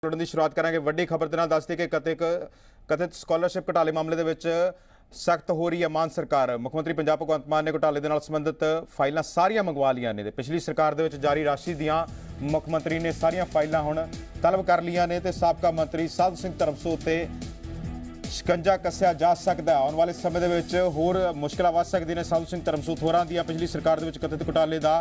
ਦੀ ਸ਼ੁਰੂਆਤ ਕਰਾਂਗੇ ਵੱਡੀ ਖਬਰ ਦੇ ਨਾਲ। ਦੱਸਦੇ ਕਿ ਕਥਿਤ ਸਕਾਲਰਸ਼ਿਪ ਘੁਟਾਲੇ ਮਾਮਲੇ ਦੇ ਵਿੱਚ ਸਖਤ ਹੋ ਰਹੀ ਹੈ ਮਾਨ ਸਰਕਾਰ। ਮੁੱਖ ਮੰਤਰੀ ਪੰਜਾਬ ਭਗਵੰਤ ਮਾਨ ਨੇ ਘੁਟਾਲੇ ਦੇ ਨਾਲ ਸੰਬੰਧਿਤ ਫਾਈਲਾਂ ਸਾਰੀਆਂ ਮੰਗਵਾ ਲਈਆਂ ਨੇ ਤੇ ਪਿਛਲੀ ਸਰਕਾਰ ਦੇ ਵਿੱਚ ਜਾਰੀ ਰਾਸ਼ੀ ਦੀਆਂ ਮੁੱਖ ਮੰਤਰੀ ਨੇ ਸਾਰੀਆਂ ਫਾਈਲਾਂ ਹੁਣ ਤਲਬ ਕਰ ਲਈਆਂ ਨੇ ਤੇ ਸਾਬਕਾ ਮੰਤਰੀ ਸਾਧੂ ਸਿੰਘ ਧਰਮਸੋਤ ਤੇ शिकंजा कस्या जा सकता है। आने वाले समय के होर मुश्किल वध सकती ने। साधू सिंह धर्मसोत होरां दी पिछली सरकार दे विच कथित घुटाले का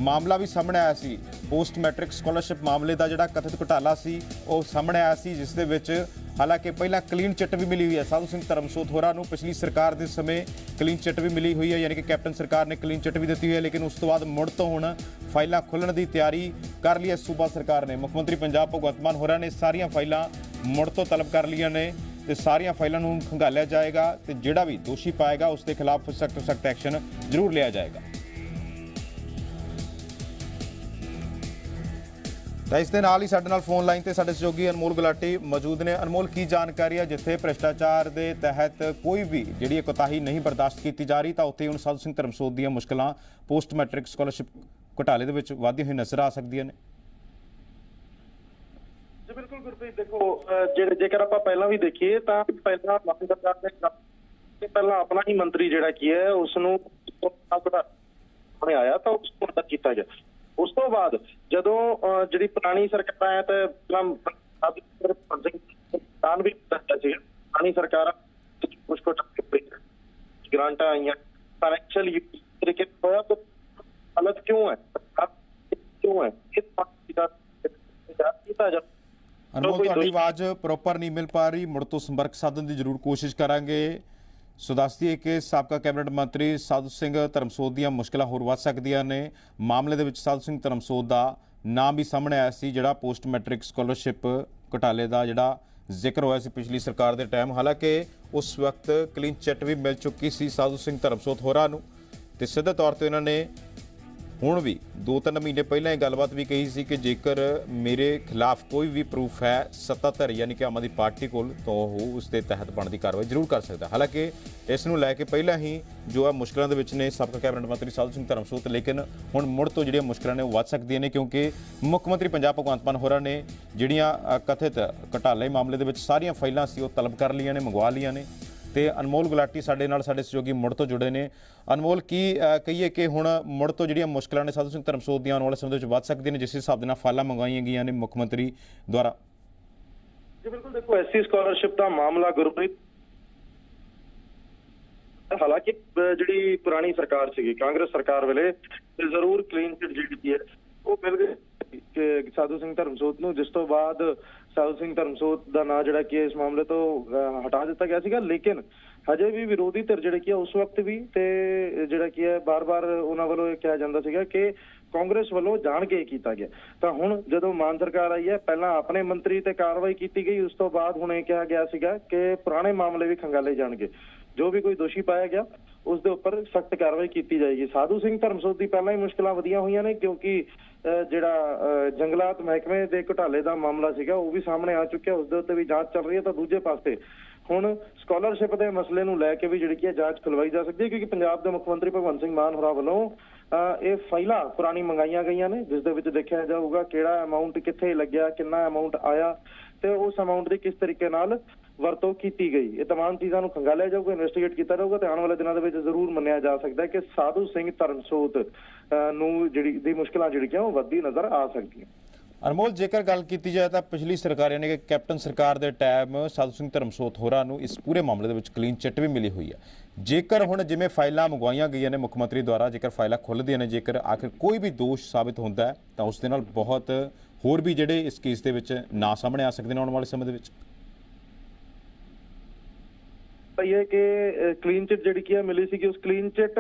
मामला भी सामने आया सी। पोस्ट मैट्रिक स्कॉलरशिप मामले का जिहड़ा कथित घुटाला सी वो सामने आया सी, जिस दे विच हालांकि पहला क्लीन चिट भी मिली हुई है। साधू सिंह धर्मसोत होरां नूं पिछली सरकार के समय क्लीन चिट भी मिली हुई है, यानी कि कैप्टन सरकार ने क्लीन चिट भी दी हुई है, लेकिन उस तो बाद मुड़ तो हुण फाइलां खुलण की तैयारी कर ली है सूबा सरकार ने। मुख्य मंत्री पंजाब भगवंत मान होरां ने सारियां फाइलां मुड़ तो तलब कर लिया ने ਤੇ ਸਾਰੀਆਂ ਫਾਈਲਾਂ ਨੂੰ ਖੰਗਾਲਿਆ ਜਾਏਗਾ ਤੇ ਜਿਹੜਾ ਵੀ ਦੋਸ਼ੀ ਪਾਏਗਾ ਉਸ ਦੇ ਖਿਲਾਫ ਸਖਤ ਤੋਂ ਸਖਤ ਐਕਸ਼ਨ ਜ਼ਰੂਰ ਲਿਆ ਜਾਏਗਾ। ਤਾਂ ਇਸ ਦੇ ਨਾਲ ਹੀ ਸਾਡੇ ਨਾਲ ਫੋਨ ਲਾਈਨ ਤੇ ਸਾਡੇ ਸਹਿਯੋਗੀ ਅਨਮੋਲ ਗੁਲਾਟੀ ਮੌਜੂਦ ਨੇ। ਅਨਮੋਲ, ਕੀ ਜਾਣਕਾਰੀ ਹੈ? ਜਿੱਥੇ ਭ੍ਰਿਸ਼ਟਾਚਾਰ ਦੇ ਤਹਿਤ ਕੋਈ ਵੀ ਜਿਹੜੀ ਕੋਤਾਹੀ ਨਹੀਂ ਬਰਦਾਸ਼ਤ ਕੀਤੀ ਜਾ ਰਹੀ ਤਾਂ ਉੱਥੇ ਹੁਣ ਸਾਧੂ ਸਿੰਘ ਧਰਮਸੋਤ ਦੀਆਂ ਮੁਸ਼ਕਲਾਂ ਪੋਸਟ ਮੈਟ੍ਰਿਕ ਸਕਾਲਰਸ਼ਿਪ ਘੁਟਾਲੇ ਦੇ ਵਿੱਚ ਵਧਦੀਆਂ ਹੋਈਆਂ ਨਜ਼ਰ ਆ ਸਕਦੀਆਂ ਨੇ। जी बिल्कुल गुरप्रीत, देखो जेकर आप पहला भी देखिए तो पहला सरकार ने पहला अपना ही मंत्री जिहड़ा की है उसनूं आया तो उसको मदद किया गया। उस तो बाद जदों जिहड़ी पुरानी सरकार है तो भी पुरानी सरकार कुछ ग्रांटा आई फाइनैंशियल तरीके होया तो हालत क्यों है अनमोल, तुहाडी आवाज़ प्रॉपर नहीं मिल पा रही, मुड़ तो संपर्क साधन की जरूर कोशिश करांगे। सो दस दईए कि साबका कैबिनेट मंत्री साधू सिंह धर्मसोत ਦੀਆਂ ਮੁਸ਼ਕਲਾਂ ਹੋਰ ਵੱਧ ਸਕਦੀਆਂ ਨੇ। ਮਾਮਲੇ ਦੇ ਵਿੱਚ ਸਾਧੂ ਸਿੰਘ ਧਰਮਸੋਤ ਦਾ ਨਾਮ ਵੀ ਸਾਹਮਣੇ ਆਇਆ ਸੀ, ਜਿਹੜਾ ਪੋਸਟ ਮੈਟ੍ਰਿਕ ਸਕਾਲਰਸ਼ਿਪ ਘੁਟਾਲੇ ਦਾ ਜਿਹੜਾ ਜ਼ਿਕਰ ਹੋਇਆ ਸੀ ਪਿਛਲੀ ਸਰਕਾਰ ਦੇ ਟਾਈਮ। ਹਾਲਾਂਕਿ ਉਸ ਵਕਤ ਕਲੀਨ ਚਿੱਟ ਵੀ ਮਿਲ ਚੁੱਕੀ ਸੀ ਸਾਧੂ ਸਿੰਘ ਧਰਮਸੋਤ ਹੋਰਾਂ ਨੂੰ ਤੇ ਸਿੱਧੇ ਤੌਰ ਤੇ ਉਹਨਾਂ ਨੇ ਹੁਣ ਵੀ 2-3 ਮਹੀਨੇ ਪਹਿਲਾਂ ਇਹ ਗੱਲਬਾਤ ਵੀ ਕਹੀ ਸੀ ਕਿ ਜੇਕਰ ਮੇਰੇ ਖਿਲਾਫ ਕੋਈ ਵੀ ਪ੍ਰੂਫ ਹੈ ਸੱਤਾਧਾਰੀ ਯਾਨੀ ਕਿ ਆਮ ਆਦਮੀ ਪਾਰਟੀ ਕੋਲ ਤਾਂ ਉਹ ਉਸ ਦੇ ਤਹਿਤ ਬਣਦੀ ਕਾਰਵਾਈ ਜ਼ਰੂਰ ਕਰ ਸਕਦਾ। ਹਾਲਾਂਕਿ ਇਸ ਨੂੰ ਲੈ ਕੇ ਪਹਿਲਾਂ ਹੀ ਜੋ ਹੈ ਮੁਸ਼ਕਲਾਂ ਦੇ ਵਿੱਚ ਨੇ ਸਾਬਕਾ ਕੈਬਨਿਟ ਮੰਤਰੀ ਸਾਧੂ ਸਿੰਘ ਧਰਮਸੋਤ, ਲੇਕਿਨ ਹੁਣ ਮੁੜ ਤੋਂ ਜਿਹੜੀਆਂ ਮੁਸ਼ਕਲਾਂ ਨੇ ਉਹ ਵੱਧ ਸਕਦੀਆਂ ਨੇ ਕਿਉਂਕਿ ਮੁੱਖ ਮੰਤਰੀ ਪੰਜਾਬ ਭਗਵੰਤ ਮਾਨ ਹੋਰਾਂ ਨੇ ਜਿਹੜੀਆਂ ਕਥਿਤ ਘੁਟਾਲੇ ਮਾਮਲੇ ਦੇ ਵਿੱਚ ਸਾਰੀਆਂ ਫਾਈਲਾਂ ਸੀ ਉਹ ਤਲਬ ਕਰ ਲਈਆਂ ਨੇ, ਮੰਗਵਾ ਲਈਆਂ ਨੇ। ਤੇ ਅਨਮੋਲ ਗੁਲਾਟੀ ਸਾਡੇ ਨਾਲ ਸਾਡੇ ਸਹਿਯੋਗੀ ਮੁੜ ਤੋਂ ਜੁੜੇ ਨੇ। ਅਨਮੋਲ, ਕੀ ਕਹੀਏ ਕਿ ਹੁਣ ਮੁੜ ਤੋਂ ਜਿਹੜੀਆਂ ਮੁਸ਼ਕਲਾਂ ਨੇ ਸਾਧੂ ਸਿੰਘ ਧਰਮਸੋਤ ਦੀਆਂ ਆਉਣ ਵਾਲੇ ਸਮੇਂ ਵਿੱਚ ਵੱਧ ਸਕਦੀਆਂ ਨੇ ਜਿਸ ਹਿਸਾਬ ਦੇ ਨਾਲ ਫਾਈਲਾਂ ਮੰਗਵਾਈਆਂ ਗਈਆਂ ਨੇ ਮੁੱਖ ਮੰਤਰੀ ਦੁਆਰਾ? ਜੀ ਬਿਲਕੁਲ, ਦੇਖੋ ਐਸਸੀ ਸਕਾਲਰਸ਼ਿਪ ਦਾ ਮਾਮਲਾ ਗੁਰਪ੍ਰੀਤ, ਹਾਲਾਂਕਿ ਜਿਹੜੀ ਪੁਰਾਣੀ ਸਰਕਾਰ ਸੀਗੀ ਕਾਂਗਰਸ ਸਰਕਾਰ ਵੇਲੇ ਜ਼ਰੂਰ ਕਲੀਨ ਚਿੱਟ ਜਿਹੜੀ ਹੈ ਉਹ ਮਿਲ ਗਈ ਕਿ ਸਾਧੂ ਸਿੰਘ ਧਰਮਸੋਤ ਨੂੰ, ਜਿਸ ਤੋਂ ਬਾਅਦ ਸਾਧੂ ਸਿੰਘ ਧਰਮਸੋਤ ਦਾ ਨਾਂ ਜਿਹੜਾ ਕਿ ਇਸ ਮਾਮਲੇ ਤੋਂ ਹਟਾ ਦਿੱਤਾ ਗਿਆ ਸੀਗਾ। ਲੇਕਿਨ ਹਜੇ ਵੀ ਵਿਰੋਧੀ ਧਿਰ ਜਿਹੜੇ ਕੀ ਉਸ ਵਕਤ ਵੀ ਤੇ ਜਿਹੜਾ ਕੀ ਹੈ ਬਾਰ-ਬਾਰ ਉਹਨਾਂ ਵੱਲੋਂ ਇਹ ਕਿਹਾ ਜਾਂਦਾ ਸੀਗਾ ਕਿ ਕਾਂਗਰਸ ਵੱਲੋਂ ਜਾਣ ਕੇ ਕੀਤਾ ਗਿਆ। ਤਾਂ ਹੁਣ ਜਦੋਂ ਮਾਨ ਸਰਕਾਰ ਆਈ ਹੈ ਪਹਿਲਾਂ ਆਪਣੇ ਮੰਤਰੀ ਤੇ ਕਾਰਵਾਈ ਕੀਤੀ ਗਈ, ਉਸ ਤੋਂ ਬਾਅਦ ਹੁਣ ਇਹ ਕਿਹਾ ਗਿਆ ਸੀਗਾ ਕਿ ਪੁਰਾਣੇ ਮਾਮਲੇ ਵੀ ਖੰਗਾਲੇ ਜਾਣਗੇ, ਜੋ ਵੀ ਕੋਈ ਦੋਸ਼ੀ ਪਾਇਆ ਗਿਆ ਉਸ ਦੇ ਉੱਪਰ ਸਖਤ ਕਾਰਵਾਈ ਕੀਤੀ ਜਾਏਗੀ। ਸਾਧੂ ਸਿੰਘ ਧਰਮਸੋਤ ਦੀ ਪਹਿਲਾਂ ਹੀ ਮੁਸ਼ਕਲਾਂ ਵਧੀਆਂ ਹੋਈਆਂ ਨੇ ਕਿਉਂਕਿ ਜਿਹੜਾ ਜੰਗਲਾਤ ਮਹਿਕਮੇ ਦੇ ਘੁਟਾਲੇ ਦਾ ਮਾਮਲਾ ਸੀਗਾ ਉਹ ਵੀ ਸਾਹਮਣੇ ਆ ਚੁੱਕਿਆ, ਉਸ ਦੇ ਉੱਤੇ ਵੀ ਜਾਂਚ ਚੱਲ ਰਹੀ ਹੈ। ਤਾਂ ਦੂਜੇ ਪਾਸੇ ਹੁਣ ਸਕਾਲਰਸ਼ਿਪ ਦੇ ਮਸਲੇ ਨੂੰ ਲੈ ਕੇ ਵੀ ਜਿਹੜੀ ਕੀ ਹੈ ਜਾਂਚ ਖੁਲਵਾਈ ਜਾ ਸਕਦੀ ਹੈ ਕਿਉਂਕਿ ਪੰਜਾਬ ਦੇ ਮੁੱਖ ਮੰਤਰੀ ਭਗਵੰਤ ਸਿੰਘ ਮਾਨ ਹੋਰਾਂ ਵੱਲੋਂ ਇਹ ਫਾਈਲਾਂ ਪੁਰਾਣੀ ਮੰਗਾਈਆਂ ਗਈਆਂ ਨੇ, ਜਿਸ ਦੇ ਵਿੱਚ ਦੇਖਿਆ ਜਾਊਗਾ ਕਿਹੜਾ ਅਮਾਊਂਟ ਕਿੱਥੇ ਲੱਗਿਆ, ਕਿੰਨਾ ਅਮਾਊਂਟ ਆਇਆ ਤੇ ਉਸ ਅਮਾਊਂਟ ਦੀ ਕਿਸ ਤਰੀਕੇ ਨਾਲ ਵਰਤੋਂ ਕੀਤੀ ਗਈ। ਇਹ तमाम ਚੀਜ਼ਾਂ ਨੂੰ ਖੰਗਾਲਿਆ ਜਾਊਗਾ, ਇਨਵੈਸਟੀਗੇਟ ਕੀਤਾ ਜਾਊਗਾ ਤੇ ਆਉਣ ਵਾਲੇ ਦਿਨਾਂ ਦੇ ਵਿੱਚ ਜ਼ਰੂਰ ਮੰਨਿਆ ਜਾ ਸਕਦਾ ਹੈ ਕਿ ਸਾਧੂ ਸਿੰਘ ਧਰਮਸੋਤ ਨੂੰ ਜਿਹੜੀ ਦੀ ਮੁਸ਼ਕਲਾਂ ਜਿਹੜੀਆਂ ਉਹ ਵੱਧਦੀ ਨਜ਼ਰ ਆ ਸਕਦੀਆਂ। ਅਨਮੋਲ, ਜੇਕਰ ਗੱਲ ਕੀਤੀ ਜਾਏ ਤਾਂ ਪਿਛਲੀ ਸਰਕਾਰ ਯਾਨੀ ਕਿ ਕੈਪਟਨ ਸਰਕਾਰ ਦੇ ਟਾਈਮ ਸਾਧੂ ਸਿੰਘ ਧਰਮਸੋਤ ਹੋਰਾਂ ਨੂੰ ਇਸ ਪੂਰੇ ਮਾਮਲੇ ਦੇ ਵਿੱਚ ਕਲੀਨ ਚਿੱਟ ਵੀ ਮਿਲੀ ਹੋਈ ਹੈ। ਜੇਕਰ ਹੁਣ ਜਿਵੇਂ ਫਾਈਲਾਂ ਮੰਗਵਾਈਆਂ ਗਈਆਂ ਨੇ ਮੁੱਖ ਮੰਤਰੀ ਦੁਆਰਾ, ਜੇਕਰ ਫਾਈਲਾਂ ਖੁੱਲ੍ਹਦੀਆਂ ਨੇ, ਜੇਕਰ ਆਖਿਰ ਕੋਈ ਵੀ ਦੋਸ਼ ਸਾਬਿਤ ਹੁੰਦਾ ਹੈ ਤਾਂ ਉਸ ਦੇ ਨਾਲ ਬਹੁਤ ਹੋਰ ਵੀ ਜਿਹੜੇ ਇਸ ਕੇਸ ਦੇ ਵਿੱਚ ਨਾ ਸਾਹਮਣੇ ਆ ਸਕਦੇ ਨੇ ਆਉਣ ਵਾਲੇ ਸਮੇਂ ਦੇ ਵਿੱਚ। ਇਹ ਕਿ ਕਲੀਨ ਚਿੱਟ ਜਿਹੜੀ ਕੀ ਮਿਲੀ ਸੀ ਕਿ ਉਸ ਕਲੀਨ ਚਿੱਟ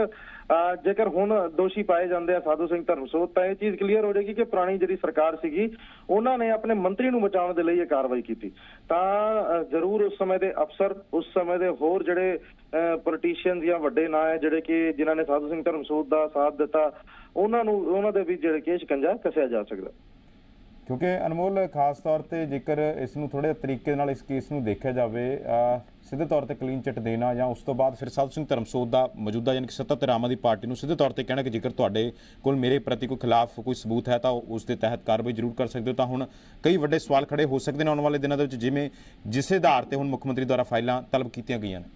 ਜੇਕਰ ਹੁਣ ਦੋਸ਼ੀ ਪਾਏ ਜਾਂਦੇ ਆ ਸਾਧੂ ਸਿੰਘ ਧਰਮਸੋਤ ਤਾਂ ਇਹ ਚੀਜ਼ ਕਲੀਅਰ ਹੋ ਜਾਏਗੀ ਕਿ ਪੁਰਾਣੀ ਜਿਹੜੀ ਸਰਕਾਰ ਸੀਗੀ ਉਹਨਾਂ ਨੇ ਆਪਣੇ ਮੰਤਰੀ ਨੂੰ ਬਚਾਉਣ ਦੇ ਲਈ ਇਹ ਕਾਰਵਾਈ ਕੀਤੀ। ਤਾਂ ਜ਼ਰੂਰ ਉਸ ਸਮੇਂ ਦੇ ਅਫਸਰ, ਉਸ ਸਮੇਂ ਦੇ ਹੋਰ ਜਿਹੜੇ ਪੋਲੀਟੀਸ਼ੀਅਨ ਜਾਂ ਵੱਡੇ ਨਾਂ ਹੈ ਜਿਹੜੇ ਕਿ ਜਿਨ੍ਹਾਂ ਨੇ ਸਾਧੂ ਸਿੰਘ ਧਰਮਸੋਤ ਦਾ ਸਾਥ ਦਿੱਤਾ ਉਹਨਾਂ ਦੇ ਵੀ ਜਿਹੜੇ ਕਿ ਸ਼ਿਕੰਜਾ ਕੱਸਿਆ ਜਾ ਸਕਦਾ। ਕਿਉਂਕਿ ਅਨਮੋਲ ਖਾਸ ਤੌਰ ਤੇ ਜੇਕਰ ਇਸ ਨੂੰ ਥੋੜੇ ਤਰੀਕੇ ਨਾਲ ਇਸ ਕੇਸ ਨੂੰ ਦੇਖਿਆ ਜਾਵੇ, ਸਿੱਧੇ ਤੌਰ ਤੇ ਕਲੀਨ ਚਿੱਟ ਦੇਣਾ ਜਾਂ ਉਸ ਤੋਂ ਬਾਅਦ ਫਿਰ ਸਾਧੂ ਸਿੰਘ ਧਰਮਸੋਤ ਦਾ ਮੌਜੂਦਾ ਯਾਨੀ ਕਿ ਸੱਤਾਧਾਰ ਆਮ ਆਦਮੀ ਪਾਰਟੀ ਨੂੰ ਸਿੱਧੇ ਤੌਰ ਤੇ ਕਹਿਣਾ ਕਿ ਜੇਕਰ ਤੁਹਾਡੇ ਕੋਲ ਮੇਰੇ ਪ੍ਰਤੀ ਕੋਈ ਖਿਲਾਫ ਕੋਈ ਸਬੂਤ ਹੈ ਤਾਂ ਉਸ ਦੇ ਤਹਿਤ ਕਾਰਵਾਈ ਜ਼ਰੂਰ ਕਰ ਸਕਦੇ ਹੋ। ਤਾਂ ਹੁਣ ਕਈ ਵੱਡੇ ਸਵਾਲ ਖੜੇ ਹੋ ਸਕਦੇ ਨੇ ਆਉਣ ਵਾਲੇ ਦਿਨਾਂ ਦੇ ਵਿੱਚ, ਜਿਵੇਂ ਜਿਸ ਆਧਾਰ ਤੇ ਹੁਣ ਮੁੱਖ ਮੰਤਰੀ ਦੁਆਰਾ ਫਾਈਲਾਂ ਤਲਬ ਕੀਤੀਆਂ ਗਈਆਂ ਨੇ।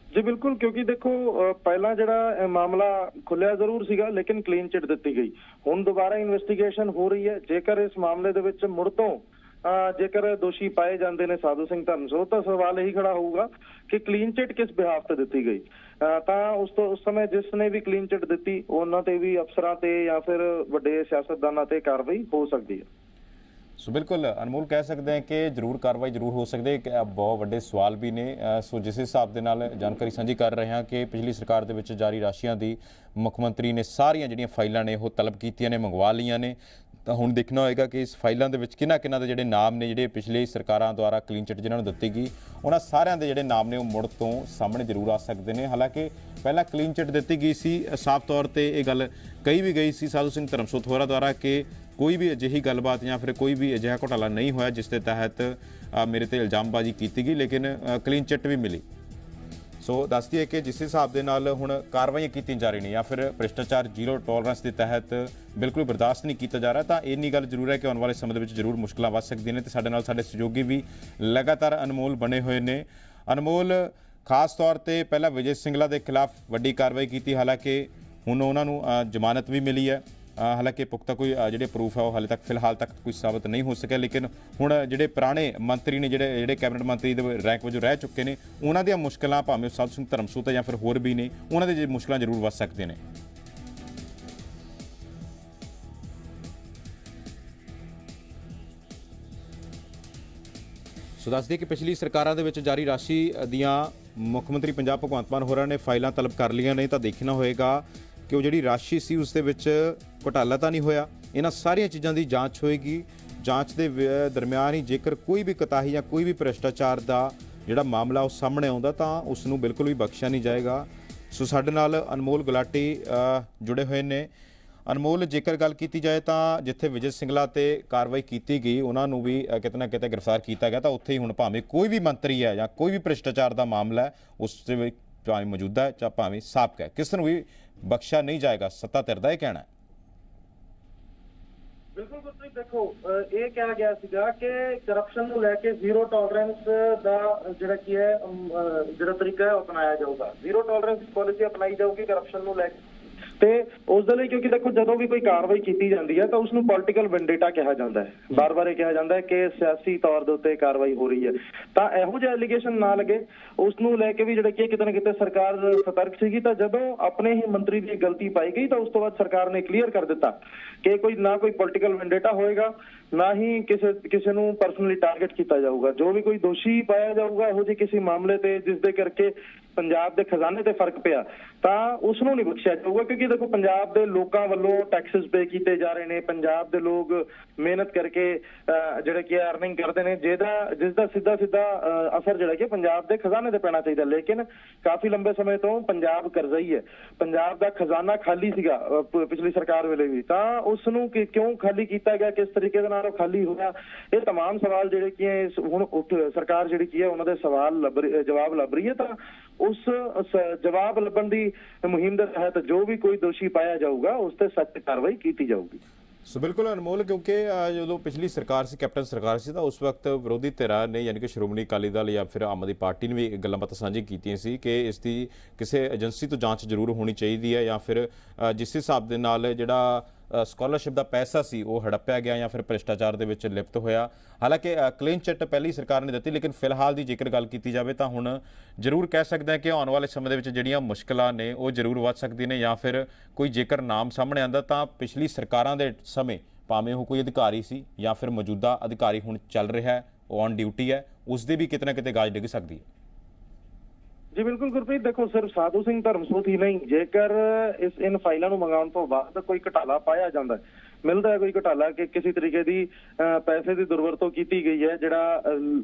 ਜੀ ਬਿਲਕੁਲ, ਕਿਉਂਕਿ ਦੇਖੋ ਪਹਿਲਾਂ ਜਿਹੜਾ ਮਾਮਲਾ ਖੁੱਲਿਆ ਜ਼ਰੂਰ ਸੀਗਾ ਲੇਕਿਨ ਕਲੀਨ ਚਿੱਟ ਦਿੱਤੀ ਗਈ। ਹੁਣ ਦੁਬਾਰਾ ਇਨਵੈਸਟੀਗੇਸ਼ਨ ਹੋ ਰਹੀ ਹੈ। ਜੇਕਰ ਇਸ ਮਾਮਲੇ ਦੇ ਵਿੱਚ ਮੁੜ ਤੋਂ ਜੇਕਰ ਦੋਸ਼ੀ ਪਾਏ ਜਾਂਦੇ ਨੇ ਸਾਧੂ ਸਿੰਘ ਧਰਮਸੋਤ, ਤਾਂ ਸਵਾਲ ਇਹੀ ਖੜਾ ਹੋਊਗਾ ਕਿ ਕਲੀਨ ਚਿੱਟ ਕਿਸ ਬਿਹਾਫ ਤੇ ਦਿੱਤੀ ਗਈ। ਤਾਂ ਉਸ ਸਮੇਂ ਜਿਸ ਨੇ ਵੀ ਕਲੀਨ ਚਿੱਟ ਦਿੱਤੀ ਉਹਨਾਂ ਤੇ ਵੀ ਅਫਸਰਾਂ ਤੇ ਜਾਂ ਫਿਰ ਵੱਡੇ ਸਿਆਸਤਦਾਨਾਂ ਤੇ ਕਾਰਵਾਈ ਹੋ ਸਕਦੀ ਹੈ। ਸੋ ਬਿਲਕੁਲ ਅਨਮੋਲ, ਕਹਿ ਸਕਦੇ ਹਾਂ ਕਿ ਜ਼ਰੂਰ ਕਾਰਵਾਈ ਜ਼ਰੂਰ ਹੋ ਸਕਦੀ ਹੈ। ਬਹੁਤ ਵੱਡੇ ਸਵਾਲ ਵੀ ਨੇ। ਸੋ ਜਿਸ ਹਿਸਾਬ ਦੇ ਨਾਲ ਜਾਣਕਾਰੀ ਸਾਂਝੀ ਕਰ ਰਹੇ ਹਾਂ ਕਿ ਪਿਛਲੀ ਸਰਕਾਰ ਦੇ ਵਿੱਚ ਜਾਰੀ ਰਾਸ਼ੀਆਂ ਦੀ ਮੁੱਖ ਮੰਤਰੀ ਨੇ ਸਾਰੀਆਂ ਜਿਹੜੀਆਂ ਫਾਈਲਾਂ ਨੇ ਉਹ ਤਲਬ ਕੀਤੀਆਂ ਨੇ, ਮੰਗਵਾ ਲਈਆਂ ਨੇ। ਤਾਂ ਹੁਣ ਦੇਖਣਾ ਹੋਏਗਾ ਕਿ ਇਸ ਫਾਈਲਾਂ ਦੇ ਵਿੱਚ ਕਿਹਨਾਂ ਦੇ ਜਿਹੜੇ ਨਾਮ ਨੇ ਜਿਹੜੇ ਪਿਛਲੇ ਸਰਕਾਰਾਂ ਦੁਆਰਾ ਕਲੀਨ ਚਿੱਟ ਜਿਹਨਾਂ ਨੂੰ ਦਿੱਤੀ ਗਈ, ਉਹਨਾਂ ਸਾਰਿਆਂ ਦੇ ਜਿਹੜੇ ਨਾਮ ਨੇ ਉਹ ਮੁੜ ਤੋਂ ਸਾਹਮਣੇ ਜ਼ਰੂਰ ਆ ਸਕਦੇ ਨੇ। ਹਾਲਾਂਕਿ ਪਹਿਲਾਂ ਕਲੀਨ ਚਿੱਟ ਦਿੱਤੀ ਗਈ ਸੀ, ਸਾਫ਼ ਤੌਰ ਤੇ ਇਹ ਗੱਲ ਕਹੀ ਵੀ ਗਈ ਸੀ ਸਾਧੂ ਸਿੰਘ ਧਰਮਸੋਤ ਹੋਰਾਂ ਦੁਆਰਾ ਕਿ ਕੋਈ ਵੀ ਅਜਿਹੀ ਗੱਲਬਾਤ ਜਾਂ ਫਿਰ ਕੋਈ ਵੀ ਅਜਿਹਾ ਘੁਟਾਲਾ ਨਹੀਂ ਹੋਇਆ ਜਿਸ ਦੇ ਤਹਿਤ ਮੇਰੇ ਤੇ ਇਲਜ਼ਾਮਬਾਜ਼ੀ ਕੀਤੀ ਗਈ, ਲੇਕਿਨ ਕਲੀਨ ਚਿੱਟ ਵੀ ਮਿਲੀ। ਸੋ ਦੱਸਦੀ ਹੈ ਕਿ ਜਿਸ ਹਿਸਾਬ ਦੇ ਨਾਲ ਹੁਣ ਕਾਰਵਾਈਆਂ ਕੀਤੀਆਂ ਜਾ ਰਹੀਆਂ ਨੇ ਜਾਂ ਫਿਰ ਭ੍ਰਿਸ਼ਟਾਚਾਰ ਜ਼ੀਰੋ ਟੋਲਰੈਂਸ ਦੇ ਤਹਿਤ ਬਿਲਕੁਲ ਬਰਦਾਸ਼ਤ ਨਹੀਂ ਕੀਤਾ ਜਾ ਰਿਹਾ, ਤਾਂ ਇੰਨੀ ਗੱਲ ਜ਼ਰੂਰ ਹੈ ਕਿ ਆਉਣ ਵਾਲੇ ਸਮੇਂ ਦੇ ਵਿੱਚ ਜ਼ਰੂਰ ਮੁਸ਼ਕਲਾਂ ਵੱਧ ਸਕਦੀਆਂ ਨੇ। ਤੇ ਸਾਡੇ ਨਾਲ ਸਾਡੇ ਸਹਿਯੋਗੀ ਵੀ ਲਗਾਤਾਰ ਅਨਮੋਲ ਬਣੇ ਹੋਏ ਨੇ। ਅਨਮੋਲ, ਖਾਸ ਤੌਰ ਤੇ ਪਹਿਲਾਂ ਵਿਜੇ ਸਿੰਗਲਾ ਦੇ ਖਿਲਾਫ ਵੱਡੀ ਕਾਰਵਾਈ ਕੀਤੀ, ਹਾਲਾਂਕਿ ਹੁਣ ਉਹਨਾਂ ਨੂੰ ਜ਼ਮਾਨਤ ਵੀ ਮਿਲੀ ਹੈ। ਹਾਲਾਂਕਿ ਪੁਖਤਾ ਕੋਈ ਜਿਹੜੇ ਪ੍ਰੂਫ ਹੈ ਉਹ ਹਾਲੇ ਤੱਕ ਫਿਲਹਾਲ ਤੱਕ ਕੋਈ ਸਾਬਤ ਨਹੀਂ ਹੋ ਸਕਿਆ, ਲੇਕਿਨ ਹੁਣ ਜਿਹੜੇ ਪੁਰਾਣੇ ਮੰਤਰੀ ਨੇ ਜਿਹੜੇ ਕੈਬਨਿਟ ਮੰਤਰੀ ਦੇ ਰੈਂਕ ਵਜੋਂ ਰਹਿ ਚੁੱਕੇ ਨੇ, ਉਹਨਾਂ ਦੀਆਂ ਮੁਸ਼ਕਲਾਂ ਭਾਵੇਂ ਸਾਧੂ ਸਿੰਘ ਧਰਮਸੋਤ ਜਾਂ ਫਿਰ ਹੋਰ ਵੀ ਨੇ, ਉਹਨਾਂ ਦੇ ਮੁਸ਼ਕਲਾਂ ਜ਼ਰੂਰ ਵੱਧ ਸਕਦੀਆਂ ਨੇ। ਸੋ ਦੱਸਦੇ ਕਿ ਪਿਛਲੀ ਸਰਕਾਰਾਂ ਦੇ ਵਿੱਚ ਜਾਰੀ ਰਾਸ਼ੀ ਦੀਆਂ ਮੁੱਖ ਮੰਤਰੀ ਪੰਜਾਬ ਭਗਵੰਤ ਮਾਨ ਹੋਰਾਂ ਨੇ ਫਾਈਲਾਂ ਤਲਬ ਕਰ ਲਈਆਂ ਨੇ। ਤਾਂ ਦੇਖਣਾ ਹੋਏਗਾ ਕਿ ਉਹ ਜਿਹੜੀ ਰਾਸ਼ੀ ਸੀ ਉਸ ਦੇ ਵਿੱਚ ਘੁਟਾਲਾ ਤਾਂ ਨਹੀਂ ਹੋਇਆ। ਇਹਨਾਂ ਸਾਰੀਆਂ ਚੀਜ਼ਾਂ ਦੀ ਜਾਂਚ ਹੋਏਗੀ। ਜਾਂਚ ਦੇ ਦਰਮਿਆਨ ਹੀ ਜੇਕਰ ਕੋਈ ਵੀ ਕੋਤਾਹੀ ਜਾਂ ਕੋਈ ਵੀ ਭ੍ਰਿਸ਼ਟਾਚਾਰ ਦਾ ਜਿਹੜਾ ਮਾਮਲਾ ਉਹ ਸਾਹਮਣੇ ਆਉਂਦਾ ਤਾਂ ਉਸ ਨੂੰ ਬਿਲਕੁਲ ਵੀ ਬਖਸ਼ਿਆ ਨਹੀਂ ਜਾਏਗਾ। ਸੋ ਸਾਡੇ ਨਾਲ ਅਨਮੋਲ ਗੁਲਾਟੀ ਜੁੜੇ ਹੋਏ ਨੇ। ਅਨਮੋਲ, ਜੇਕਰ ਗੱਲ ਕੀਤੀ ਜਾਏ ਤਾਂ ਜਿੱਥੇ ਵਿਜੇ ਸਿੰਗਲਾ ਤੇ ਕਾਰਵਾਈ ਕੀਤੀ ਗਈ ਉਹਨਾਂ ਨੂੰ ਵੀ ਕਿਤੇ ਨਾ ਕਿਤੇ ਗ੍ਰਿਫਤਾਰ ਕੀਤਾ ਗਿਆ, ਤਾਂ ਉੱਥੇ ਹੀ ਹੁਣ ਭਾਵੇਂ ਕੋਈ ਵੀ ਮੰਤਰੀ ਹੈ ਜਾਂ ਕੋਈ ਵੀ ਭ੍ਰਿਸ਼ਟਾਚਾਰ ਦਾ ਮਾਮਲਾ ਹੈ ਉਸ ਦੇ ਵਿੱਚ ਭਾਵੇਂ ਮੌਜੂਦਾ ਹੈ ਜਾਂ ਭਾਵੇਂ ਸਾਬਕਾ ਹੈ, ਕਿਸੇ ਨੂੰ ਵੀ ਬਖਸ਼ਿਆ ਨਹੀਂ ਜਾਏਗਾ, ਸੱਤਾ ਧਿਰ ਦਾ ਇਹ ਕਹਿਣਾ ਹੈ। ਬਿਲਕੁਲ ਗੁਰਪ੍ਰੀਤ, ਦੇਖੋ ਇਹ ਕਿਹਾ ਗਿਆ ਸੀਗਾ ਕਿ ਕਰਪਸ਼ਨ ਨੂੰ ਲੈ ਕੇ ਜ਼ੀਰੋ ਟੋਲਰੈਂਸ ਦਾ ਜਿਹੜਾ ਕੀ ਹੈ ਜਿਹੜਾ ਤਰੀਕਾ ਹੈ ਉਹ ਅਪਣਾਇਆ ਜਾਊਗਾ। ਜ਼ੀਰੋ ਟੋਲਰੈਂਸ ਪਾਲਿਸੀ ਅਪਣਾਈ ਜਾਊਗੀ ਕਰਪਸ਼ਨ ਨੂੰ ਲੈ ਕੇ। ਤੇ ਉਸ ਦੇ ਲਈ ਕਿਉਂਕਿ ਦੇਖੋ ਜਦੋਂ ਵੀ ਕੋਈ ਕਾਰਵਾਈ ਕੀਤੀ ਜਾਂਦੀ ਹੈ ਤਾਂ ਉਸ ਨੂੰ ਪੋਲੀਟੀਕਲ ਵੈਂਡੇਟਾ ਕਿਹਾ ਜਾਂਦਾ ਹੈ। ਬਾਰ-ਬਾਰ ਇਹ ਕਿਹਾ ਜਾਂਦਾ ਹੈ ਕਿ ਸਿਆਸੀ ਤੌਰ ਦੇ ਉੱਤੇ ਕਾਰਵਾਈ ਹੋ ਰਹੀ ਹੈ। ਤਾਂ ਇਹੋ ਜਿਹੇ ਐਲੀਗੇਸ਼ਨ ਨਾ ਲੱਗੇ, ਉਸ ਨੂੰ ਲੈ ਕੇ ਵੀ ਜਿਹੜਾ ਕਿ ਕਿਤੇ ਨਾ ਕਿਤੇ ਸਰਕਾਰ ਸਤਰਕ ਸੀਗੀ। ਤਾਂ ਜਦੋਂ ਆਪਣੇ ਹੀ ਮੰਤਰੀ ਦੀ ਗਲਤੀ ਪਾਈ ਗਈ ਤਾਂ ਉਸ ਤੋਂ ਬਾਅਦ ਸਰਕਾਰ ਨੇ ਕਲੀਅਰ ਕਰ ਦਿੱਤਾ ਕਿ ਕੋਈ ਪੋਲੀਟੀਕਲ ਵੈਂਡੇਟਾ ਹੋਏਗਾ, ਨਾ ਹੀ ਕਿਸੇ ਨੂੰ ਪਰਸਨਲੀ ਟਾਰਗੇਟ ਕੀਤਾ ਜਾਊਗਾ। ਜੋ ਵੀ ਕੋਈ ਦੋਸ਼ੀ ਪਾਇਆ ਜਾਊਗਾ ਇਹੋ ਜਿਹੇ ਕਿਸੇ ਮਾਮਲੇ ਤੇ ਜਿਸ ਦੇ ਕਰਕੇ ਪੰਜਾਬ ਦੇ ਖਜ਼ਾਨੇ ਤੇ ਫਰਕ ਪਿਆ ਤਾਂ ਉਸ ਨੂੰ ਨਹੀਂ ਬਖਸ਼ਿਆ ਜਾਊਗਾ। ਕਿਉਂਕਿ ਦੇਖੋ ਪੰਜਾਬ ਦੇ ਲੋਕਾਂ ਵੱਲੋਂ ਟੈਕਸਸ ਪੇ ਕੀਤੇ ਜਾ ਰਹੇ ਨੇ। ਪੰਜਾਬ ਦੇ ਲੋਕ ਮਿਹਨਤ ਕਰਕੇ ਜਿਹੜੇ ਕਿ ਅਰਨਿੰਗ ਕਰਦੇ ਨੇ, ਜਿਸ ਦਾ ਸਿੱਧਾ ਅਸਰ ਜਿਹੜਾ ਕਿ ਪੰਜਾਬ ਦੇ ਖਜ਼ਾਨੇ ਤੇ ਪੈਣਾ ਚਾਹੀਦਾ। ਲੇਕਿਨ ਕਾਫੀ ਲੰਬੇ ਸਮੇਂ ਤੋਂ ਪੰਜਾਬ ਕਰਜ਼ਈ ਹੈ। ਪੰਜਾਬ ਦਾ ਖਜ਼ਾਨਾ ਖਾਲੀ ਸੀਗਾ ਪਿਛਲੀ ਸਰਕਾਰ ਵੇਲੇ ਵੀ, ਤਾਂ ਉਸ ਨੂੰ ਕਿਉਂ ਖਾਲੀ ਕੀਤਾ ਗਿਆ, ਕਿਸ ਤਰੀਕੇ ਦੇ ਨਾਲ ਉਹ ਖਾਲੀ ਹੋਇਆ, ਇਹ तमाम ਸਵਾਲ ਜਿਹੜੇ ਕਿ ਹੁਣ ਸਰਕਾਰ ਜਿਹੜੀ ਕੀ ਹੈ ਉਹਨਾਂ ਦੇ ਜਵਾਬ ਲੱਭ ਰਹੀ ਹੈ। ਤਾਂ ਉਸ ਜਵਾਬ ਲੱਭਣ ਦੀ ਮੁਹਿੰਮ ਦੇ ਤਹਿਤ ਜੋ ਵੀ ਕੋਈ ਦੋਸ਼ੀ ਪਾਇਆ ਜਾਊਗਾ ਉਸ ਤੇ ਸਖਤ ਕਾਰਵਾਈ ਕੀਤੀ ਜਾਊਗੀ। ਸੋ ਬਿਲਕੁਲ ਅਨਮੋਲ, ਕਿਉਂਕਿ ਜਦੋਂ ਪਿਛਲੀ ਸਰਕਾਰ ਸੀ, ਕੈਪਟਨ ਸਰਕਾਰ ਸੀ, ਤਾਂ ਉਸ ਵਕਤ ਵਿਰੋਧੀ ਧਿਰਾਂ ਨੇ ਯਾਨੀ ਕਿ ਸ਼੍ਰੋਮਣੀ ਅਕਾਲੀ ਦਲ ਜਾਂ ਫਿਰ ਆਮ ਆਦਮੀ ਪਾਰਟੀ ਨੇ ਵੀ ਗੱਲਾਂ ਬਾਤਾਂ ਸਾਂਝੀਆਂ ਕੀਤੀਆਂ ਸੀ ਕਿ ਇਸ ਦੀ ਕਿਸੇ ਏਜੰਸੀ ਤੋਂ ਜਾਂਚ ਜ਼ਰੂਰ ਹੋਣੀ ਚਾਹੀਦੀ ਹੈ, ਜਾਂ ਫਿਰ ਜਿਸ ਹਿਸਾਬ ਦੇ ਨਾਲ ਜਿਹੜਾ ਸਕਾਲਰਸ਼ਿਪ ਦਾ ਪੈਸਾ ਸੀ ਉਹ ਹੜੱਪਿਆ ਗਿਆ ਜਾਂ ਫਿਰ ਭ੍ਰਿਸ਼ਟਾਚਾਰ ਦੇ ਵਿੱਚ ਲਿਪਤ ਹੋਇਆ। ਹਾਲਾਂਕਿ ਕਲੀਨ ਚਿੱਟ ਪਹਿਲੀ ਸਰਕਾਰ ਨੇ ਦਿੱਤੀ, ਲੇਕਿਨ ਫਿਲਹਾਲ ਦੀ ਜੇਕਰ ਗੱਲ ਕੀਤੀ ਜਾਵੇ ਤਾਂ ਹੁਣ ਜ਼ਰੂਰ ਕਹਿ ਸਕਦੇ ਹਾਂ ਕਿ ਆਉਣ ਵਾਲੇ ਸਮੇਂ ਦੇ ਵਿੱਚ ਜਿਹੜੀਆਂ ਮੁਸ਼ਕਲਾਂ ਨੇ ਉਹ ਜ਼ਰੂਰ ਵੱਧ ਸਕਦੀਆਂ ਨੇ, ਜਾਂ ਫਿਰ ਕੋਈ ਜੇਕਰ ਨਾਮ ਸਾਹਮਣੇ ਆਉਂਦਾ ਤਾਂ ਪਿਛਲੀ ਸਰਕਾਰਾਂ ਦੇ ਸਮੇਂ ਭਾਵੇਂ ਉਹ ਕੋਈ ਅਧਿਕਾਰੀ ਸੀ ਜਾਂ ਫਿਰ ਮੌਜੂਦਾ ਅਧਿਕਾਰੀ ਹੁਣ ਚੱਲ ਰਿਹਾ ਹੈ, ਉਹ ਔਨ ਡਿਊਟੀ ਹੈ, ਉਸ ਦੇ ਵੀ ਕਿਤੇ ਨਾ ਕਿਤੇ ਗਾਜ ਡਿੱਗ ਸਕਦੀ ਹੈ। ਜੀ ਬਿਲਕੁਲ ਗੁਰਪ੍ਰੀਤ, ਦੇਖੋ ਸਿਰਫ ਸਾਧੂ ਸਿੰਘ ਧਰਮਸੋਤ ਹੀ ਨਹੀਂ, ਜੇਕਰ ਇਨ ਫਾਈਲਾਂ ਨੂੰ ਮੰਗਾਉਣ ਤੋਂ ਬਾਅਦ ਕੋਈ ਘਟਾਲਾ ਪਾਇਆ ਜਾਂਦਾ, ਮਿਲਦਾ ਹੈ ਕੋਈ ਘਟਾਲਾ ਕਿ ਕਿਸੇ ਤਰੀਕੇ ਦੀ ਪੈਸੇ ਦੀ ਦੁਰਵਰਤੋਂ ਕੀਤੀ ਗਈ ਹੈ ਜਿਹੜਾ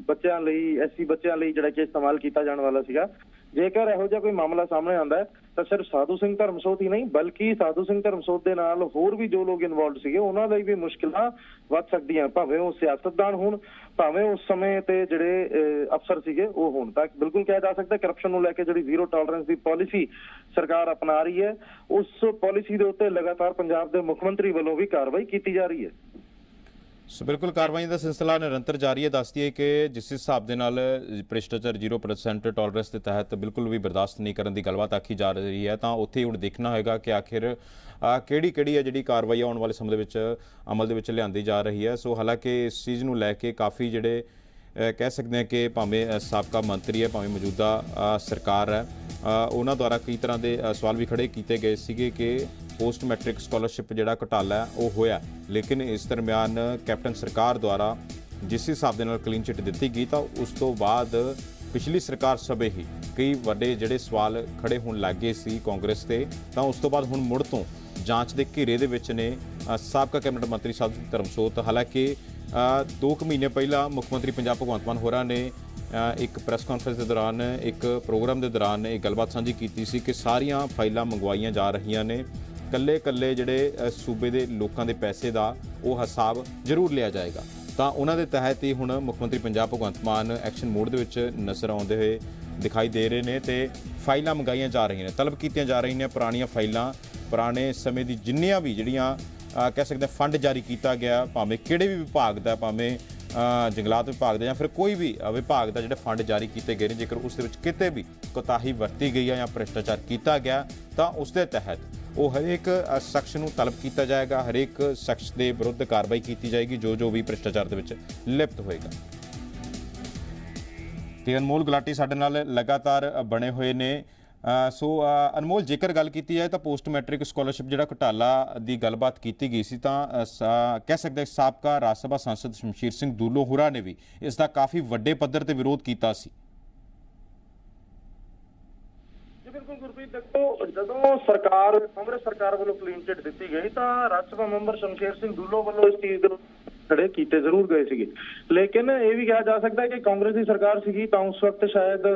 ਬੱਚਿਆਂ ਲਈ, ਐਸਸੀ ਬੱਚਿਆਂ ਲਈ ਜਿਹੜਾ ਕਿ ਇਸਤੇਮਾਲ ਕੀਤਾ ਜਾਣ ਵਾਲਾ ਸੀਗਾ, ਜੇਕਰ ਇਹੋ ਜਿਹਾ ਕੋਈ ਮਾਮਲਾ ਸਾਹਮਣੇ ਆਉਂਦਾ ਹੈ ਤਾਂ ਸਿਰਫ ਸਾਧੂ ਸਿੰਘ ਧਰਮਸੋਤ ਹੀ ਨਹੀਂ ਬਲਕਿ ਸਾਧੂ ਸਿੰਘ ਧਰਮਸੋਤ ਦੇ ਨਾਲ ਹੋਰ ਵੀ ਜੋ ਲੋਕ ਇਨਵੋਲਵਡ ਸੀਗੇ ਉਹਨਾਂ ਲਈ ਵੀ ਮੁਸ਼ਕਿਲਾਂ ਵੱਧ ਸਕਦੀਆਂ, ਭਾਵੇਂ ਉਹ ਸਿਆਸਤਦਾਨ ਹੋਣ, ਭਾਵੇਂ ਉਸ ਸਮੇਂ ਤੇ ਜਿਹੜੇ ਅਫਸਰ ਸੀਗੇ ਉਹ ਹੋਣ। ਤਾਂ ਬਿਲਕੁਲ ਕਿਹਾ ਜਾ ਸਕਦਾ ਕਰਪਸ਼ਨ ਨੂੰ ਲੈ ਕੇ ਜਿਹੜੀ ਜ਼ੀਰੋ ਟੋਲਰੈਂਸ ਦੀ ਪਾਲਿਸੀ ਸਰਕਾਰ ਅਪਣਾ ਰਹੀ ਹੈ, ਉਸ ਪਾਲਿਸੀ ਦੇ ਉੱਤੇ ਲਗਾਤਾਰ ਪੰਜਾਬ ਦੇ ਮੁੱਖ ਮੰਤਰੀ ਵੱਲੋਂ ਵੀ ਕਾਰਵਾਈ ਕੀਤੀ ਜਾ ਰਹੀ ਹੈ। ਸੋ ਬਿਲਕੁਲ ਕਾਰਵਾਈਆਂ ਦਾ ਸਿਲਸਿਲਾ ਨਿਰੰਤਰ ਜਾਰੀ ਹੈ। ਦੱਸ ਦਈਏ ਕਿ ਜਿਸ ਹਿਸਾਬ ਦੇ ਨਾਲ ਭ੍ਰਿਸ਼ਟਾਚਾਰ 0% ਟੋਲਰੈਂਸ ਦੇ ਤਹਿਤ ਬਿਲਕੁਲ ਵੀ ਬਰਦਾਸ਼ਤ ਨਹੀਂ ਕਰਨ ਦੀ ਗੱਲਬਾਤ ਆਖੀ ਜਾ ਰਹੀ ਹੈ, ਤਾਂ ਉੱਥੇ ਹੁਣ ਦੇਖਣਾ ਹੋਏਗਾ ਕਿ ਆਖਿਰ ਕਿਹੜੀ ਹੈ ਜਿਹੜੀ ਕਾਰਵਾਈ ਆਉਣ ਵਾਲੇ ਸਮੇਂ ਦੇ ਵਿੱਚ ਅਮਲ ਦੇ ਵਿੱਚ ਲਿਆਂਦੀ ਜਾ ਰਹੀ ਹੈ। ਸੋ ਹਾਲਾਂਕਿ ਇਸ ਚੀਜ਼ ਨੂੰ ਲੈ ਕੇ ਕਾਫੀ ਜਿਹੜੇ ਕਹਿ ਸਕਦੇ ਹਾਂ ਕਿ ਭਾਵੇਂ ਸਾਬਕਾ ਮੰਤਰੀ ਹੈ, ਭਾਵੇਂ ਮੌਜੂਦਾ ਸਰਕਾਰ ਹੈ, ਉਹਨਾਂ ਦੁਆਰਾ ਕਈ ਤਰ੍ਹਾਂ ਦੇ ਸਵਾਲ ਵੀ ਖੜੇ ਕੀਤੇ ਗਏ ਸੀਗੇ ਕਿ ਪੋਸਟ ਮੈਟ੍ਰਿਕ ਸਕਾਲਰਸ਼ਿਪ ਜਿਹੜਾ ਘੁਟਾਲਾ ਉਹ ਹੋਇਆ, ਲੇਕਿਨ ਇਸ ਦਰਮਿਆਨ ਕੈਪਟਨ ਸਰਕਾਰ ਦੁਆਰਾ ਜਿਸ ਹਿਸਾਬ ਦੇ ਨਾਲ ਕਲੀਨ ਚਿੱਟ ਦਿੱਤੀ ਗਈ ਤਾਂ ਉਸ ਤੋਂ ਬਾਅਦ ਪਿਛਲੀ ਸਰਕਾਰ ਸਮੇਂ ਹੀ ਕਈ ਵੱਡੇ ਜਿਹੜੇ ਸਵਾਲ ਖੜੇ ਹੋਣ ਲੱਗ ਗਏ ਸੀ ਕਾਂਗਰਸ ਤੇ, ਤਾਂ ਉਸ ਤੋਂ ਬਾਅਦ ਹੁਣ ਮੁੜ ਤੋਂ ਜਾਂਚ ਦੇ ਘੇਰੇ ਦੇ ਵਿੱਚ ਨੇ ਸਾਬਕਾ ਕੈਬਨਿਟ ਮੰਤਰੀ ਸਾਧੂ ਸਿੰਘ ਧਰਮਸੋਤ। ਹਾਲਾਂਕਿ 2 ਮਹੀਨੇ ਪਹਿਲਾਂ ਮੁੱਖ ਮੰਤਰੀ ਪੰਜਾਬ ਭਗਵੰਤ ਮਾਨ ਹੋਰਾਂ ਨੇ ਇੱਕ ਪ੍ਰੈਸ ਕਾਨਫਰੰਸ ਦੇ ਦੌਰਾਨ ਇੱਕ ਪ੍ਰੋਗਰਾਮ ਦੇ ਦੌਰਾਨ ਇਹ ਗੱਲਬਾਤ ਸਾਂਝੀ ਕੀਤੀ ਸੀ ਕਿ ਸਾਰੀਆਂ ਫਾਈਲਾਂ ਮੰਗਵਾਈਆਂ ਜਾ ਰਹੀਆਂ ਨੇ, ਕੱਲੇ ਜਿਹੜੇ ਸੂਬੇ ਦੇ ਲੋਕਾਂ ਦੇ ਪੈਸੇ ਦਾ ਉਹ ਹਿਸਾਬ ਜ਼ਰੂਰ ਲਿਆ ਜਾਏਗਾ। ਤਾਂ ਉਹਨਾਂ ਦੇ ਤਹਿਤ ਹੀ ਹੁਣ ਮੁੱਖ ਮੰਤਰੀ ਪੰਜਾਬ ਭਗਵੰਤ ਮਾਨ ਐਕਸ਼ਨ ਮੋਡ ਦੇ ਵਿੱਚ ਨਜ਼ਰ ਆਉਂਦੇ ਹੋਏ ਦਿਖਾਈ ਦੇ ਰਹੇ ਨੇ ਤੇ ਫਾਈਲਾਂ ਮੰਗਾਈਆਂ ਜਾ ਰਹੀਆਂ ਨੇ, ਤਲਬ ਕੀਤੀਆਂ ਜਾ ਰਹੀਆਂ ਨੇ ਪੁਰਾਣੀਆਂ ਫਾਈਲਾਂ, ਪੁਰਾਣੇ ਸਮੇਂ ਦੀ ਜਿੰਨੀਆਂ ਵੀ ਜਿਹੜੀਆਂ ਕਹਿ ਸਕਦੇ ਫੰਡ ਜਾਰੀ ਕੀਤਾ ਗਿਆ, ਭਾਵੇਂ ਕਿਹੜੇ ਵੀ ਵਿਭਾਗ ਦਾ, ਭਾਵੇਂ ਜੰਗਲਾਤ ਵਿਭਾਗ ਦਾ ਜਾਂ ਫਿਰ ਕੋਈ ਵੀ ਵਿਭਾਗ ਦਾ ਜਿਹੜੇ ਫੰਡ ਜਾਰੀ ਕੀਤੇ ਗਏ ਨੇ, ਜੇਕਰ ਉਸ ਦੇ ਵਿੱਚ ਕਿਤੇ ਵੀ ਕੋਤਾਹੀ ਵਰਤੀ ਗਈ ਹੈ ਜਾਂ ਭ੍ਰਿਸ਼ਟਾਚਾਰ ਕੀਤਾ ਗਿਆ ਤਾਂ ਉਸ ਦੇ ਤਹਿਤ ਉਹ ਹਰੇਕ ਸ਼ਖਸ ਨੂੰ ਤਲਬ ਕੀਤਾ ਜਾਏਗਾ, ਹਰੇਕ ਸ਼ਖਸ ਦੇ ਵਿਰੁੱਧ ਕਾਰਵਾਈ ਕੀਤੀ ਜਾਏਗੀ ਜੋ ਵੀ ਭ੍ਰਿਸ਼ਟਾਚਾਰ ਦੇ ਵਿੱਚ ਲਿਪਤ ਹੋਏਗਾ। ਤੇ ਅਨਮੋਲ ਗੁਲਾਟੀ ਸਾਡੇ ਨਾਲ ਲਗਾਤਾਰ ਬਣੇ ਹੋਏ ਨੇ। ਸੋ ਅਨਮੋਲ, ਜੇਕਰ ਗੱਲ ਕੀਤੀ ਜਾਏ ਤਾਂ ਪੋਸਟ ਮੈਟ੍ਰਿਕ ਸਕਾਲਰਸ਼ਿਪ ਜਿਹੜਾ ਘੁਟਾਲਾ ਦੀ ਗੱਲਬਾਤ ਕੀਤੀ ਗਈ ਸੀ ਤਾਂ ਕਹਿ ਸਕਦੇ ਸਾਬਕਾ ਰਾਜ ਸਭਾ ਸਾਂਸਦ ਸ਼ਮਸ਼ੀਰ ਸਿੰਘ ਦੂਲੋ ਹੋਰਾਂ ਨੇ ਵੀ ਇਸ ਦਾ ਕਾਫੀ ਵੱਡੇ ਪੱਧਰ ਤੇ ਵਿਰੋਧ ਕੀਤਾ ਸੀ। ਬਿਲਕੁਲ ਗੁਰਪ੍ਰੀਤ, ਦੇਖੋ ਜਦੋਂ ਕਾਂਗਰਸ ਸਰਕਾਰ ਵੱਲੋਂ ਕਲੀਨ ਚਿੱਟ ਦਿੱਤੀ ਗਈ ਤਾਂ ਰਾਜ ਸਭਾ ਮੈਂਬਰ ਸ਼ਮਸ਼ੀਰ ਸਿੰਘ ਦੂਲੋ ਵੱਲੋਂ ਇਸ ਚੀਜ਼ ਦੇ ਖੜੇ ਕੀਤੇ ਜ਼ਰੂਰ ਗਏ ਸੀਗੇ, ਲੇਕਿਨ ਇਹ ਵੀ ਕਿਹਾ ਜਾ ਸਕਦਾ ਹੈ ਕਿ ਕਾਂਗਰਸ ਦੀ ਸਰਕਾਰ ਸੀਗੀ ਤਾਂ ਉਸ ਵਕਤ ਸ਼ਾਇਦ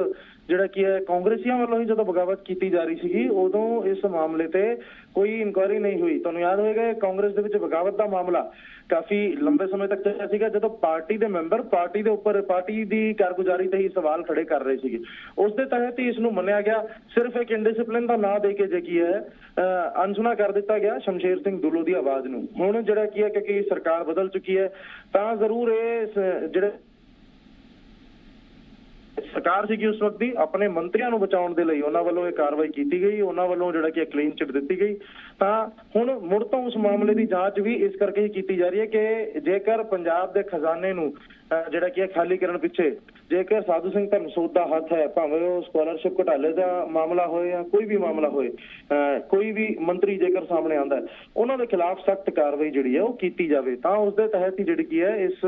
ਜਿਹੜਾ ਕੀ ਹੈ ਕਾਂਗਰਸੀਆਂ ਵੱਲੋਂ ਹੀ ਜਦੋਂ ਬਗਾਵਤ ਕੀਤੀ ਜਾ ਰਹੀ ਸੀਗੀ ਉਦੋਂ ਇਸ ਮਾਮਲੇ ਤੇ ਕੋਈ ਇਨਕੁਆਇਰੀ ਨਹੀਂ ਹੋਈ। ਤੁਹਾਨੂੰ ਯਾਦ ਹੋਏਗਾ ਕਾਂਗਰਸ ਦੇ ਵਿੱਚ ਬਗਾਵਤ ਦਾ ਮਾਮਲਾ ਕਾਫੀ ਲੰਬੇ ਸਮੇਂ ਤੱਕ ਚੱਲਿਆ ਸੀਗਾ, ਜਦੋਂ ਪਾਰਟੀ ਦੇ ਮੈਂਬਰ ਪਾਰਟੀ ਦੇ ਉੱਪਰ ਪਾਰਟੀ ਦੀ ਕਾਰਗੁਜ਼ਾਰੀ ਤੇ ਹੀ ਸਵਾਲ ਖੜੇ ਕਰ ਰਹੇ ਸੀਗੇ। ਉਸ ਦੇ ਤਹਿਤ ਹੀ ਇਸ ਨੂੰ ਮੰਨਿਆ ਗਿਆ, ਸਿਰਫ ਇੱਕ ਇੰਡਿਸਪਲਿਨ ਦਾ ਨਾਂ ਦੇ ਕੇ ਜੇ ਕੀ ਹੈ ਅਨਸੁਣਾ ਕਰ ਦਿੱਤਾ ਗਿਆ ਸ਼ਮਸ਼ੀਰ ਸਿੰਘ ਦੂਲੋ ਦੀ ਆਵਾਜ਼ ਨੂੰ। ਹੁਣ ਜਿਹੜਾ ਕੀ ਹੈ ਕਿਉਂਕਿ ਸਰਕਾਰ ਬਦਲ ਚੁੱਕੀ ਹੈ ਤਾਂ ਜ਼ਰੂਰ ਇਹ ਜਿਹੜੇ ਸਰਕਾਰ ਸੀਗੀ ਉਸ ਵਕਤ ਦੀ ਆਪਣੇ ਮੰਤਰੀਆਂ ਨੂੰ ਬਚਾਉਣ ਦੇ ਲਈ ਉਹਨਾਂ ਵੱਲੋਂ ਇਹ ਕਾਰਵਾਈ ਕੀਤੀ ਗਈ, ਉਹਨਾਂ ਵੱਲੋਂ ਜਿਹੜਾ ਕਿ ਕਲੀਨ ਚਿੱਟ ਦਿੱਤੀ ਗਈ। ਤਾਂ ਹੁਣ ਮੁੜ ਤੋਂ ਉਸ ਮਾਮਲੇ ਦੀ ਜਾਂਚ ਵੀ ਇਸ ਕਰਕੇ ਹੀ ਕੀਤੀ ਜਾ ਰਹੀ ਹੈ ਕਿ ਜੇਕਰ ਪੰਜਾਬ ਦੇ ਖਜ਼ਾਨੇ ਨੂੰ ਜਿਹੜਾ ਕਿ ਖਾਲੀ ਕਰਨ ਪਿੱਛੇ ਜੇਕਰ ਸਾਧੂ ਸਿੰਘ ਧਰਮਸੋਤ ਦਾ ਹੱਥ ਹੈ, ਭਾਵੇਂ ਉਹ ਸਕਾਲਰਸ਼ਿਪ ਘੁਟਾਲੇ ਦਾ ਮਾਮਲਾ ਹੋਏ ਜਾਂ ਕੋਈ ਵੀ ਮਾਮਲਾ ਹੋਏ, ਕੋਈ ਵੀ ਮੰਤਰੀ ਜੇਕਰ ਸਾਹਮਣੇ ਆਉਂਦਾ ਉਹਨਾਂ ਦੇ ਖਿਲਾਫ ਸਖਤ ਕਾਰਵਾਈ ਜਿਹੜੀ ਹੈ ਉਹ ਕੀਤੀ ਜਾਵੇ ਤਾਂ ਉਸ ਦੇ ਤਹਿਤ ਹੀ ਜਿਹੜੀ ਕੀ ਹੈ ਇਸ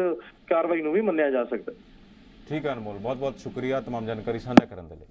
ਕਾਰਵਾਈ ਨੂੰ ਵੀ ਮੰਨਿਆ ਜਾ ਸਕਦਾ। ਠੀਕ ਹੈ ਅਨਮੋਲ, ਬਹੁਤ ਬਹੁਤ ਸ਼ੁਕਰੀਆ ਤਮਾਮ ਜਾਣਕਾਰੀ ਸਾਂਝਾ ਕਰਨ ਦੇ ਲਈ।